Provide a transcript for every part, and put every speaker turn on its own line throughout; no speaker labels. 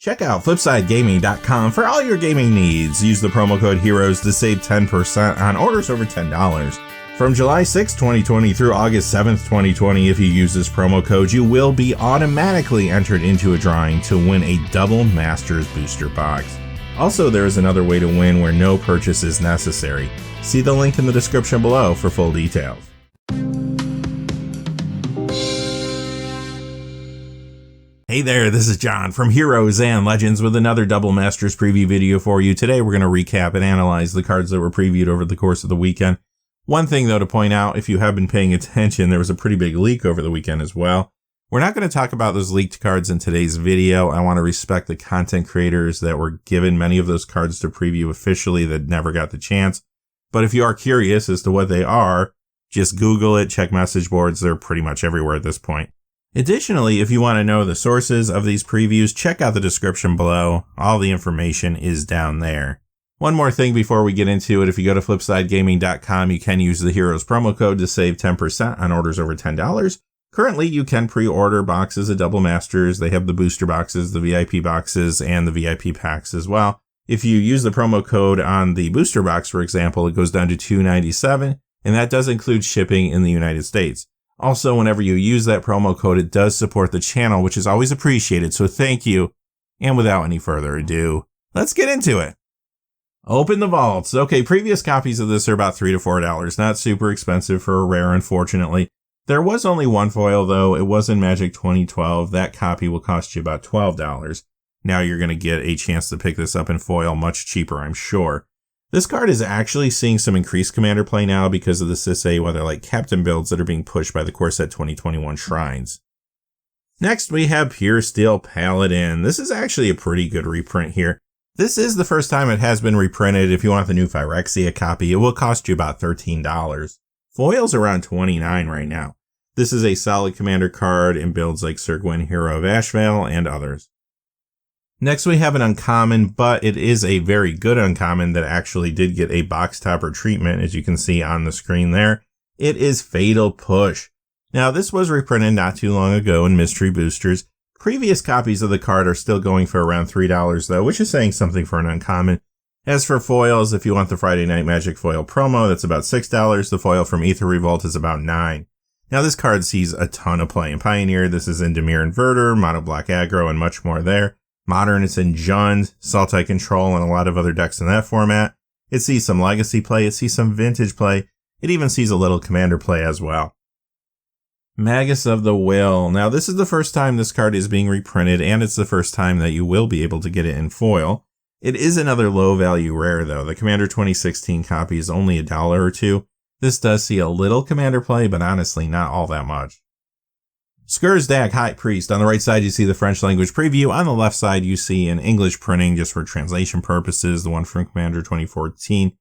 Check out FlipsideGaming.com for all your gaming needs. Use the promo code HEROES to save 10% on orders over $10. From July 6, 2020 through August 7, 2020, if you use this promo code, you will be automatically entered into a drawing to win a Double Masters booster box. Also, there is another way to win where no purchase is necessary. See the link in the description below for full details. Hey there, this is John from Heroes and Legends with another Double Masters preview video for you. Today we're going to recap and analyze the cards that were previewed over the course of the weekend. One thing though to point out, if you have been paying attention, there was a pretty big leak over the weekend as well. We're not going to talk about those leaked cards in today's video. I want to respect the content creators that were given many of those cards to preview officially that never got the chance. But if you are curious as to what they are, just Google it, check message boards, they're pretty much everywhere at this point. Additionally, if you want to know the sources of these previews, check out the description below. All the information is down there. One more thing before we get into it, if you go to FlipsideGaming.com, you can use the Heroes promo code to save 10% on orders over $10. Currently, you can pre-order boxes of Double Masters. They have the booster boxes, the VIP boxes, and the VIP packs as well. If you use the promo code on the booster box, for example, it goes down to $297, and that does include shipping in the United States. Also, whenever you use that promo code, it does support the channel, which is always appreciated, so thank you. And without any further ado, let's get into it. Open the vaults. Okay, previous copies of this are about $3 to $4, not super expensive for a rare, unfortunately. There was only one foil, though. It was in Magic 2012. That copy will cost you about $12. Now you're going to get a chance to pick this up in foil much cheaper, I'm sure. This card is actually seeing some increased commander play now because of the Cesareo Weatherlight Captain builds that are being pushed by the Core Set 2021 shrines. Next, we have Pure Steel Paladin. This is actually a pretty good reprint here. This is the first time it has been reprinted. If you want the new Phyrexia copy, it will cost you about $13. Foil's around $29 right now. This is a solid commander card in builds like Sir Gwyn, Hero of Ashvale, and others. Next, we have an uncommon, but it is a very good uncommon that actually did get a box topper treatment, as you can see on the screen there. It is Fatal Push. Now, this was reprinted not too long ago in mystery boosters. Previous copies of the card are still going for around $3 though, which is saying something for an uncommon. As for foils, if you want the Friday Night Magic foil promo, that's about $6. The foil from Aether Revolt is about $9. Now, this card sees a ton of play in Pioneer. This is in Dimir Inverter, Mono Black Aggro, and much more there. Modern, it's in Jund, Sultai Control, and a lot of other decks in that format. It sees some Legacy play, it sees some Vintage play, it even sees a little Commander play as well. Magus of the Will. Now, this is the first time this card is being reprinted, and it's the first time that you will be able to get it in foil. It is another low-value rare, though. The Commander 2016 copy is only $1 or $2. This does see a little Commander play, but honestly, not all that much. Skurzdag High Priest. On the right side, you see the French language preview. On the left side, you see an English printing just for translation purposes, the one from Commander 2014.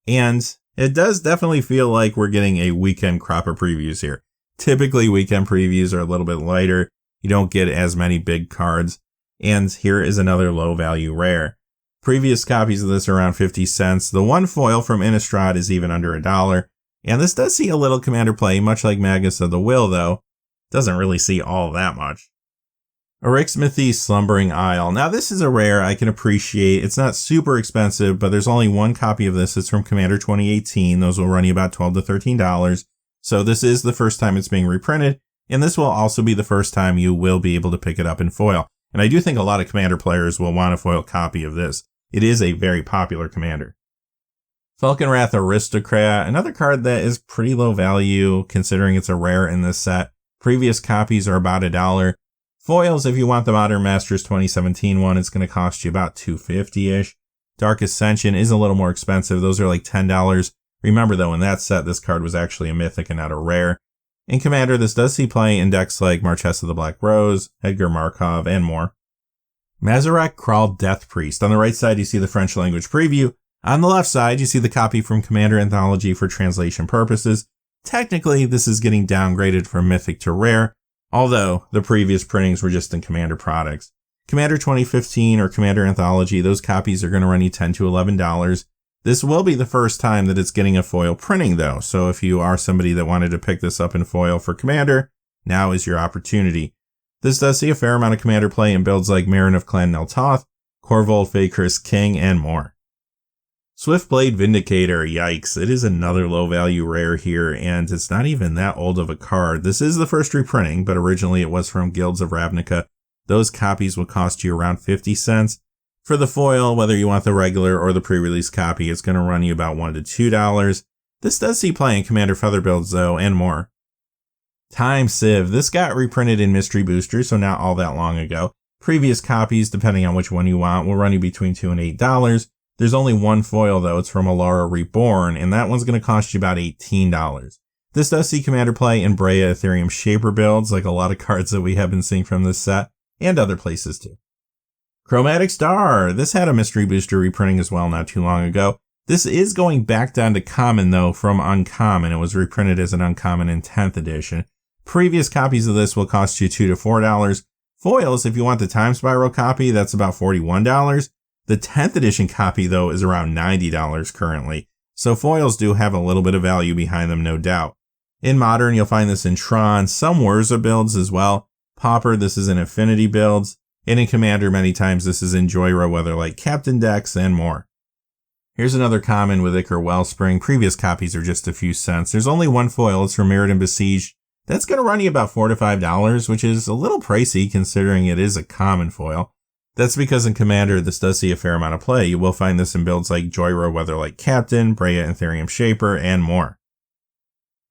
And it does definitely feel like we're getting a weekend crop of previews here. Typically, weekend previews are a little bit lighter. You don't get as many big cards. And here is another low-value rare. Previous copies of this are around 50 cents. The one foil from Innistrad is even under $1. And this does see a little Commander play, much like Magus of the Will, though. Doesn't really see all that much. Arixmithy's Slumbering Isle. Now, this is a rare I can appreciate. It's not super expensive, but there's only one copy of this. It's from Commander 2018. Those will run you about $12 to $13. So this is the first time it's being reprinted, and this will also be the first time you will be able to pick it up in foil. And I do think a lot of Commander players will want a foil copy of this. It is a very popular Commander. Falconrath Aristocrat, another card that is pretty low value considering it's a rare in this set. Previous copies are about $1. Foils, if you want the Modern Masters 2017 one, it's going to cost you about $2.50-ish. Dark Ascension is a little more expensive. Those are like $10. Remember though, in that set, this card was actually a mythic and not a rare. In Commander, this does see play in decks like Marchesa the Black Rose, Edgar Markov, and more. Mazarek Kral Death Priest. On the right side, you see the French language preview. On the left side, you see the copy from Commander Anthology for translation purposes. Technically, this is getting downgraded from mythic to rare, although the previous printings were just in Commander products. Commander 2015 or Commander Anthology, those copies are going to run you $10 to $11. This will be the first time that it's getting a foil printing though, so if you are somebody that wanted to pick this up in foil for Commander, now is your opportunity. This does see a fair amount of commander play in builds like Marin of Clan Neltoth, Corvold Faker's King, and more. Swiftblade Vindicator, yikes, it is another low value rare here, and it's not even that old of a card. This is the first reprinting, but originally it was from Guilds of Ravnica. Those copies will cost you around 50 cents. For the foil, whether you want the regular or the pre-release copy, it's going to run you about $1 to $2. This does see play in Commander Feather builds though, and more. Time Sieve, this got reprinted in Mystery Booster, so not all that long ago. Previous copies, depending on which one you want, will run you between $2 and $8. There's only one foil though, it's from Alara Reborn, and that one's going to cost you about $18. This does see commander play in Brea Ethereum Shaper builds, like a lot of cards that we have been seeing from this set, and other places too. Chromatic Star, this had a Mystery Booster reprinting as well not too long ago. This is going back down to common though from uncommon. It was reprinted as an uncommon in 10th edition. Previous copies of this will cost you $2 to $4. Foils, if you want the Time Spiral copy, that's about $41. The 10th edition copy, though, is around $90 currently, so foils do have a little bit of value behind them, no doubt. In Modern, you'll find this in Tron, some Wurza builds as well. Pauper, this is in Affinity builds, and in Commander, many times this is in Joyra, whether like Captain decks and more. Here's another common with Icker Wellspring. Previous copies are just a few cents. There's only one foil, it's from Mirrodin Besieged. That's going to run you about $4 to $5, which is a little pricey considering it is a common foil. That's because in Commander, this does see a fair amount of play. You will find this in builds like Joyra, whether like Captain, Brea Ethereum Shaper, and more.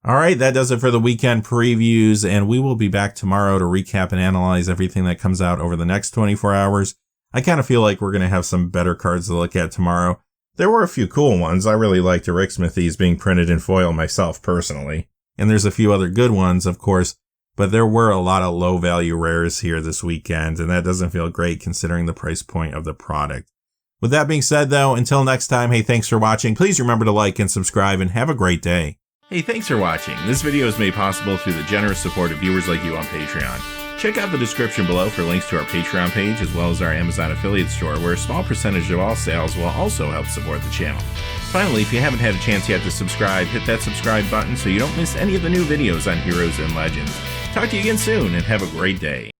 Alright, that does it for the weekend previews, and we will be back tomorrow to recap and analyze everything that comes out over the next 24 hours. I kind of feel like we're going to have some better cards to look at tomorrow. There were a few cool ones. I really liked Erixmithy's being printed in foil myself personally. And there's a few other good ones, of course. But there were a lot of low value rares here this weekend, and that doesn't feel great considering the price point of the product. With that being said though, until next time, hey, thanks for watching. Please remember to like and subscribe and have a great day. Hey, thanks for watching. This video is made possible through the generous support of viewers like you on Patreon. Check out the description below for links to our Patreon page as well as our Amazon affiliate store, where a small percentage of all sales will also help support the channel. Finally, if you haven't had a chance yet to subscribe, hit that subscribe button so you don't miss any of the new videos on Heroes and Legends. Talk to you again soon, and have a great day.